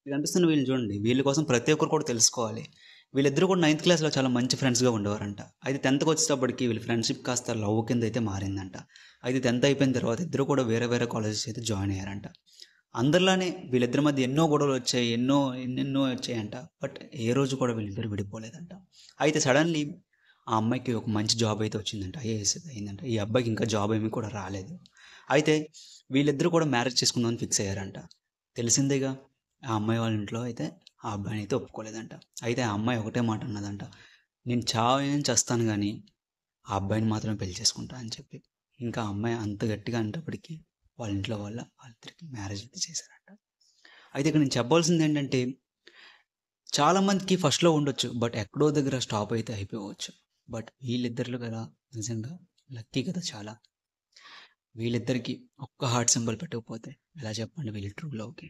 మీకు కనిపిస్తున్న వీళ్ళని చూడండి. వీళ్ళ కోసం ప్రతి ఒక్కరు కూడా తెలుసుకోవాలి. వీళ్ళిద్దరూ కూడా నైన్త్ క్లాస్‌లో చాలా మంచి ఫ్రెండ్స్‌గా ఉండేవారంట. అయితే 10థ్‌కి వచ్చేటప్పటికి వీళ్ళ ఫ్రెండ్‌షిప్ కాస్త లవ్ కింద అయితే మారిందంట. అయితే 10థ్ అయిపోయిన తర్వాత ఇద్దరు కూడా వేరే వేరే కాలేజెస్ అయితే జాయిన్ అయ్యారంట. అందరిలానే వీళ్ళిద్దరి మధ్య ఎన్నో గొడవలొచ్చాయి. ఎన్నెన్నో వచ్చాయంట. బట్ ఏ రోజు కూడా వీళ్ళిద్దరు విడిపోలేదంట. అయితే సడన్‌లీ ఆ అమ్మాయికి ఒక మంచి జాబ్ అయితే వచ్చిందంట. ఐఏఎస్ అయిందంట. ఈ అబ్బాయికి ఇంకా జాబ్ ఏమీ కూడా రాలేదు. అయితే వీళ్ళిద్దరూ కూడా మ్యారేజ్ చేసుకుందామని ఫిక్స్ అయ్యారంట. తెలిసిందేగా ఆ అమ్మాయి వాళ్ళ ఇంట్లో అయితే ఆ అబ్బాయిని అయితే ఒప్పుకోలేదంట. అయితే ఆ అమ్మాయి ఒకటే మాట అన్నదంట. నేను చావైనా చస్తాను గానీ ఆ అబ్బాయిని మాత్రమే పెళ్లి చేసుకుంటా అని చెప్పి. ఇంకా ఆ అమ్మాయి అంత గట్టిగా అనేటప్పటికి వాళ్ళ ఇంట్లో వాళ్ళిద్దరికి మ్యారేజ్ అయితే చేశారంట. అయితే ఇక్కడ నేను చెప్పాల్సిందేంటంటే చాలా మందికి ఫస్ట్‌లో ఉండొచ్చు. బట్ ఎక్కడో దగ్గర స్టాప్ అయితే అయిపోవచ్చు. బట్ వీళ్ళిద్దరిలో కదా నిజంగా లక్కీ కదా చాలా. వీళ్ళిద్దరికి ఒక్క హార్ట్ సింబల్ పెట్టకపోతే ఎలా చెప్పండి వీళ్ళ ట్రూ లవ్‌కి.